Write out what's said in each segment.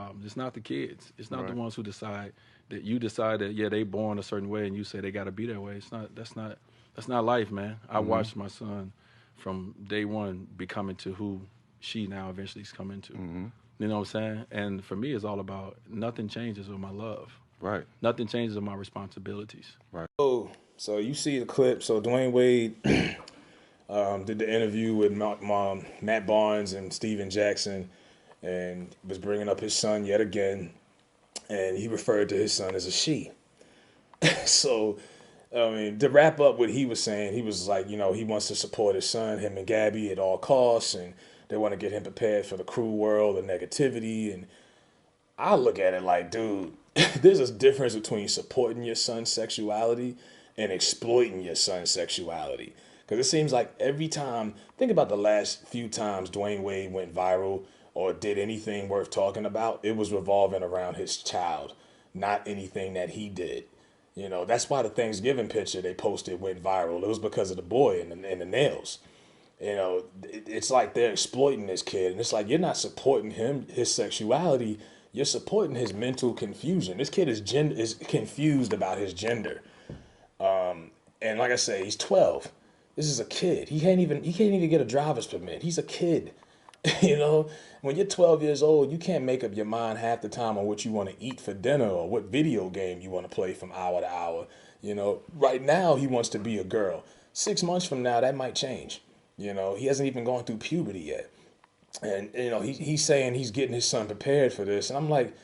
problems. It's not the kids. It's not the Right. ones who decide that you decide that yeah they born a certain way and you say they got to be that way. It's not. That's not life, man. I Mm-hmm. watched my son from day one becoming to who she now eventually is coming to. Mm-hmm. You know what I'm saying? And for me, it's all about nothing changes with my love. Right. Nothing changes with my responsibilities. Right. So you see the clip. So Dwayne Wade did the interview with Matt Barnes and Steven Jackson, and was bringing up his son yet again, and he referred to his son as a she. So, I mean, to wrap up what he was saying, he was like, he wants to support his son, him and Gabby, at all costs, and they want to get him prepared for the cruel world, the negativity. And I look at it like, dude, there's a difference between supporting your son's sexuality and exploiting your son's sexuality. Because it seems like every time, think about the last few times Dwayne Wade went viral or did anything worth talking about, it was revolving around his child, not anything that he did. That's why the Thanksgiving picture they posted went viral. It was because of the boy and the nails. It's like they're exploiting this kid, and it's like you're not supporting him, his sexuality. You're supporting his mental confusion. This kid is confused about his gender, and like I say, he's 12. This is a kid. He can't even get a driver's permit. He's a kid. you know, when you're 12 years old, you can't make up your mind half the time on what you want to eat for dinner or what video game you want to play from hour to hour. Right now he wants to be a girl. 6 months from now, that might change. He hasn't even gone through puberty yet. And, he's saying he's getting his son prepared for this. And I'm like,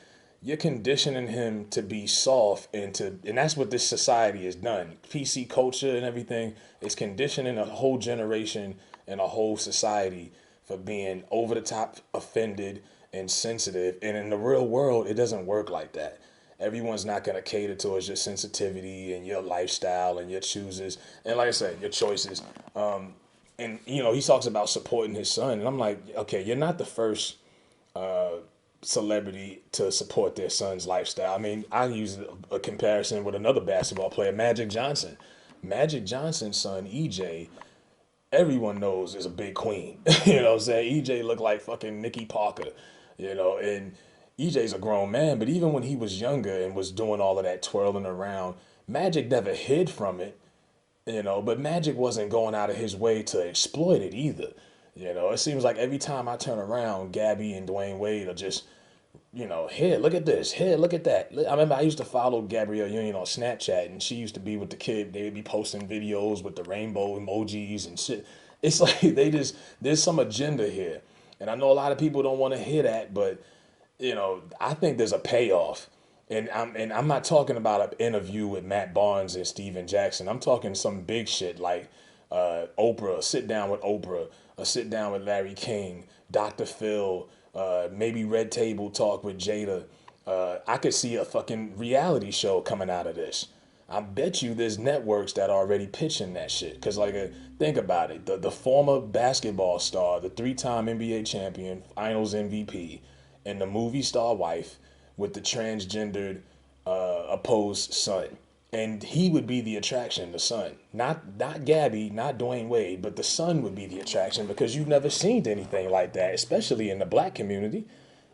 you're conditioning him to be soft and that's what this society has done. PC culture and everything is conditioning a whole generation and a whole society for being over the top offended and sensitive. And in the real world, it doesn't work like that. Everyone's not going to cater towards your sensitivity and your lifestyle and your choices. And like I said, your choices. And, he talks about supporting his son. And I'm like, okay, you're not the first celebrity to support their son's lifestyle. I mean, I use a comparison with another basketball player, Magic Johnson. Magic Johnson's son, EJ, everyone knows is a big queen. You know what I'm saying? EJ looked like fucking Nikki Parker, and EJ's a grown man, but even when he was younger and was doing all of that twirling around, Magic never hid from it, but Magic wasn't going out of his way to exploit it either. It seems like every time I turn around, Gabby and Dwayne Wade are just, here, look at this, here, look at that. I remember I used to follow Gabrielle Union on Snapchat, and she used to be with the kid. They would be posting videos with the rainbow emojis and shit. It's like there's some agenda here. And I know a lot of people don't want to hear that, but, I think there's a payoff. And I'm not talking about an interview with Matt Barnes and Steven Jackson. I'm talking some big shit like Oprah, sit down with Oprah, sit down with Larry King, Dr. Phil, maybe Red Table Talk with Jada. I could see a fucking reality show coming out of this. I bet you there's networks that are already pitching that shit. Cause think about it, the former basketball star, the 3-time NBA champion, Finals MVP, and the movie star wife with the transgendered opposed son. And he would be the attraction, the son. Not Gabby, not Dwayne Wade, but the son would be the attraction because you've never seen anything like that, especially in the black community.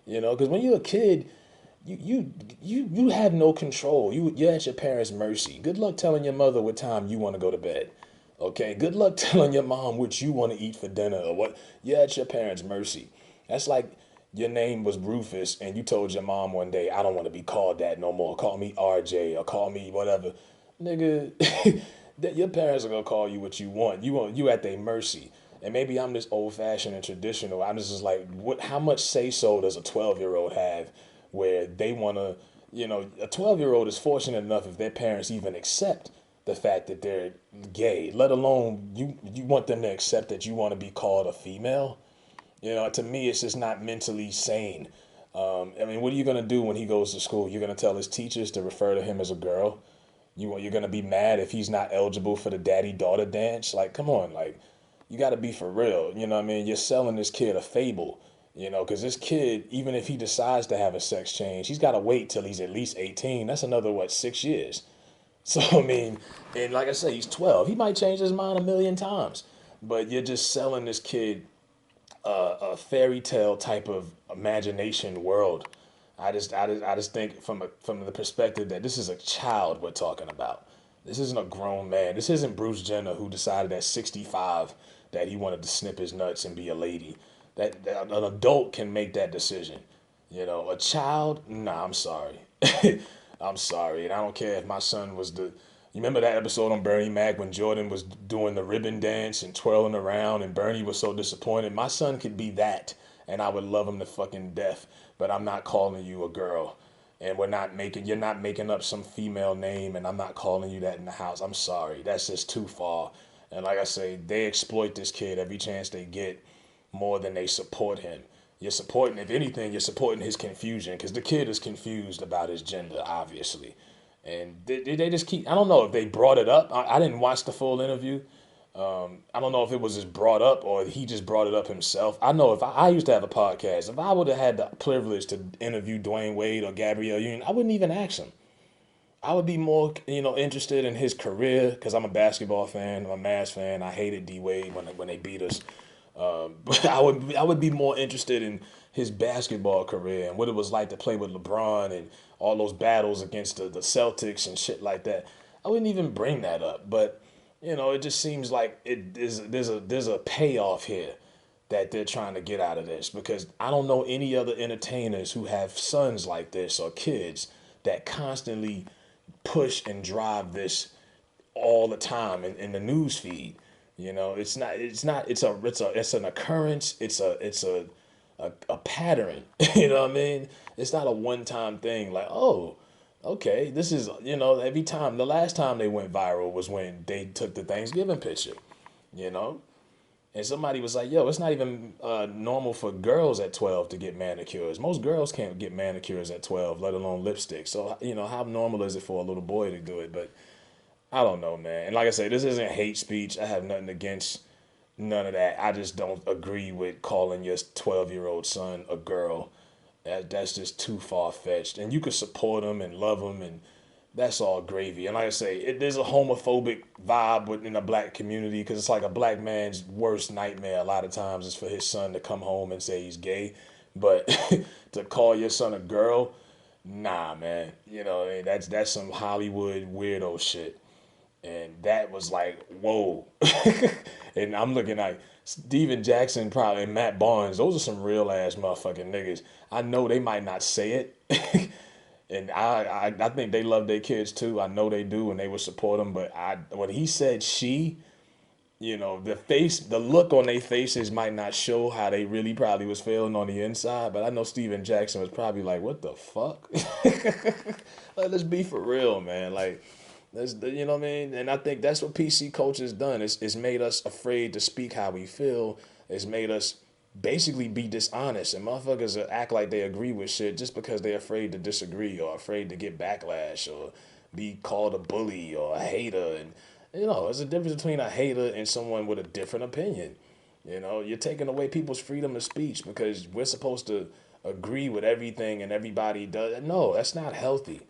Because when you're a kid, you have no control. You're at your parents' mercy. Good luck telling your mother what time you want to go to bed. Okay, good luck telling your mom what you want to eat for dinner or what. You're at your parents' mercy. That's like your name was Rufus and you told your mom one day, I don't want to be called that no more. Call me RJ or call me whatever. Nigga, your parents are gonna call you what you want. You at their mercy. And maybe I'm just old fashioned and traditional. I'm just like, how much say so does a 12-year-old have where they wanna, a 12-year-old is fortunate enough if their parents even accept the fact that they're gay, let alone you want them to accept that you want to be called a female. To me, it's just not mentally sane. I mean, what are you gonna do when he goes to school? You're gonna tell his teachers to refer to him as a girl. You're gonna be mad if he's not eligible for the daddy-daughter dance. Like, come on, like, you got to be for real. You know what I mean? You're selling this kid a fable. Because this kid, even if he decides to have a sex change, he's got to wait till he's at least 18. That's another 6 years. So I mean, and like I say, he's 12. He might change his mind a million times, but you're just selling this kid a fairy tale type of imagination world I just think from the perspective that this is a child we're talking about. This isn't a grown man. This isn't Bruce Jenner who decided at 65 that he wanted to snip his nuts and be a lady. That an adult can make that decision. You know, a child, nah, I'm sorry. I'm sorry. And I don't care if my son was the. You remember that episode on Bernie Mac when Jordan was doing the ribbon dance and twirling around and Bernie was so disappointed? My son could be that and I would love him to fucking death, but I'm not calling you a girl. And you're not making up some female name and I'm not calling you that in the house. I'm sorry. That's just too far. And like I say, they exploit this kid every chance they get more than they support him. You're supporting, if anything, you're supporting his confusion because the kid is confused about his gender, obviously. And they just keep, I don't know if they brought it up. I didn't watch the full interview. I don't know if it was just brought up or he just brought it up himself. I know if I used to have a podcast, if I would have had the privilege to interview Dwayne Wade or Gabrielle Union, I wouldn't even ask him. I would be more, interested in his career because I'm a basketball fan, I'm a Mavs fan. I hated D Wade when they beat us. But I would be more interested in his basketball career and what it was like to play with LeBron and all those battles against the Celtics and shit like that. I wouldn't even bring that up, but it just seems like there's a payoff here that they're trying to get out of this because I don't know any other entertainers who have sons like this or kids that constantly push and drive this all the time in the news feed. It's an occurrence. It's a pattern. You know what I mean? It's not a one time thing like, oh, okay, this is, every time. The last time they went viral was when they took the Thanksgiving picture, you know? And somebody was like, yo, it's not even normal for girls at 12 to get manicures. Most girls can't get manicures at 12, let alone lipstick. So, how normal is it for a little boy to do it? But I don't know, man. And like I say, this isn't hate speech. I have nothing against none of that. I just don't agree with calling your 12-year-old son a girl. That's just too far fetched. And you could support him and love him, and that's all gravy. And like I say, there's a homophobic vibe within the black community because it's like a black man's worst nightmare a lot of times is for his son to come home and say he's gay. But to call your son a girl, nah, man. That's some Hollywood weirdo shit. And that was like, whoa. And I'm looking like Steven Jackson probably and Matt Barnes. Those are some real ass motherfucking niggas. I know they might not say it. And I think they love their kids too. I know they do and they would support them. But when he said she, the look on their faces might not show how they really probably was feeling on the inside. But I know Steven Jackson was probably like, what the fuck? Like, let's be for real, man. Like, you know what I mean? And I think that's what PC culture's done. It's made us afraid to speak how we feel. It's made us basically be dishonest. And motherfuckers act like they agree with shit just because they're afraid to disagree or afraid to get backlash or be called a bully or a hater. And, there's a difference between a hater and someone with a different opinion. You're taking away people's freedom of speech because we're supposed to agree with everything and everybody does. No, that's not healthy.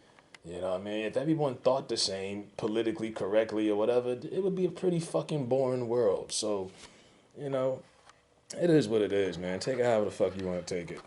You know what I mean? If everyone thought the same politically correctly or whatever, it would be a pretty fucking boring world. So, it is what it is, man. Take it however the fuck you want to take it.